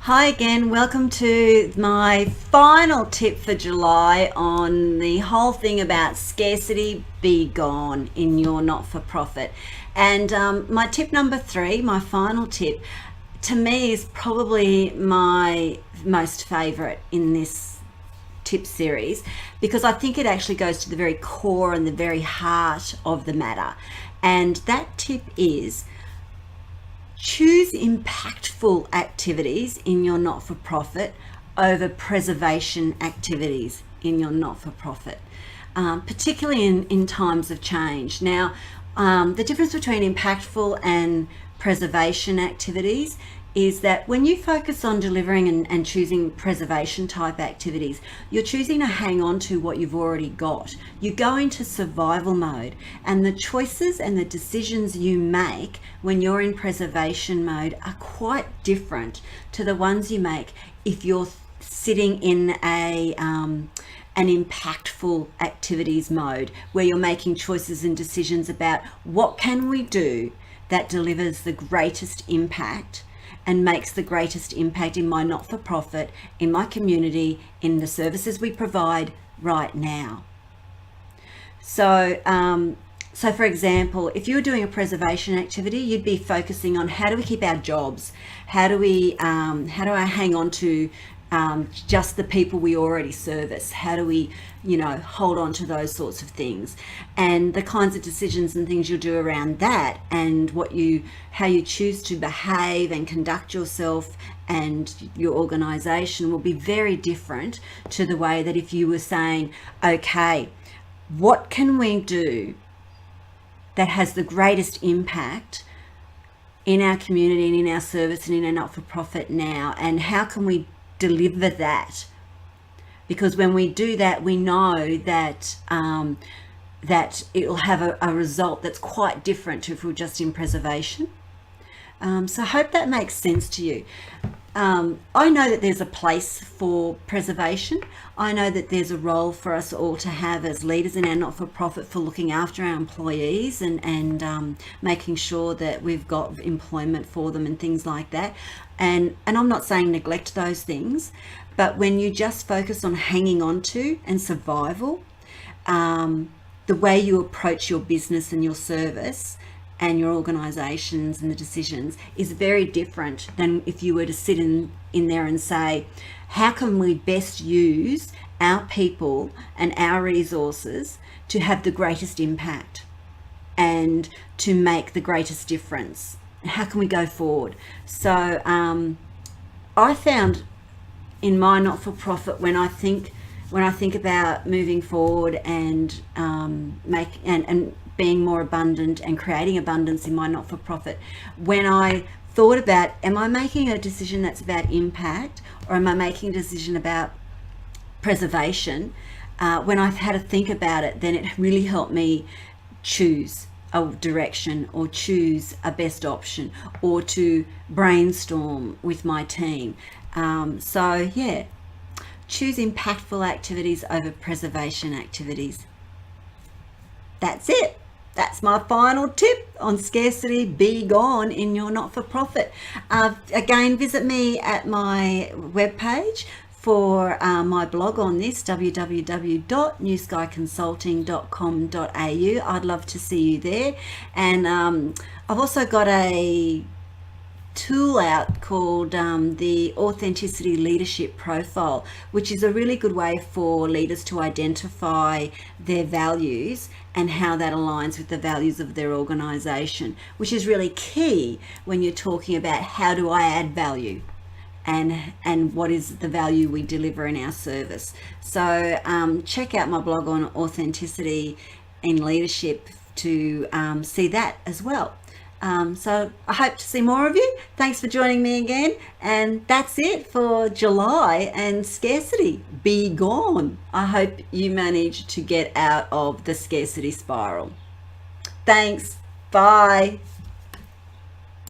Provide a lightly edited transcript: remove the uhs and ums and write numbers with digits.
Hi again, welcome to my final tip for July on the whole thing about scarcity be gone in your not-for-profit. And my tip number 3, my final tip, to me is probably my most favorite in this tip series because I think it actually goes to the very core and the very heart of the matter. And that tip is: choose impactful activities in your not-for-profit over preservation activities in your not-for-profit, particularly in times of change. Now, the difference between impactful and preservation activities is that when you focus on delivering and choosing preservation type activities, you're choosing to hang on to what you've already got. You go into survival mode, and the choices and the decisions you make when you're in preservation mode are quite different to the ones you make if you're sitting in an impactful activities mode, where you're making choices and decisions about what can we do that delivers the greatest impact and makes the greatest impact in my not-for-profit, in my community, in the services we provide right now. So for example, if you were doing a preservation activity, you'd be focusing on how do we keep our jobs? How do I hang on to just the people we already service? How do we, hold on to those sorts of things? And the kinds of decisions and things you'll do around that, and how you choose to behave and conduct yourself and your organization will be very different to the way that if you were saying, okay, what can we do that has the greatest impact in our community and in our service and in our not-for-profit now, and how can we deliver that? Because when we do that, we know that that it'll have a result that's quite different to if we're just in preservation. So I hope that makes sense to you. I know that there's a place for preservation. I know that there's a role for us all to have as leaders in our not-for-profit for looking after our employees and making sure that we've got employment for them and things like that. And I'm not saying neglect those things, but when you just focus on hanging on to and survival, the way you approach your business and your service and your organizations and the decisions is very different than if you were to sit in there and say, how can we best use our people and our resources to have the greatest impact and to make the greatest difference? How can we go forward? So I found in my not-for-profit, when I think about moving forward and being more abundant and creating abundance in my not-for-profit, when I thought about, am I making a decision that's about impact, or am I making a decision about preservation? When I've had to think about it, then it really helped me choose a direction or choose a best option or to brainstorm with my team. So yeah, choose impactful activities over preservation activities. That's it. That's my final tip on scarcity be gone in your not-for-profit. Again, visit me at my webpage for my blog on this, www.newskyconsulting.com.au. I'd love to see you there. And I've also got a tool out called the Authenticity Leadership Profile, which is a really good way for leaders to identify their values and how that aligns with the values of their organization, which is really key when you're talking about how do I add value and what is the value we deliver in our service. So check out my blog on authenticity in leadership to see that as well. So I hope to see more of you. Thanks for joining me again. And that's it for July and scarcity be gone. I hope you manage to get out of the scarcity spiral. Thanks. Bye.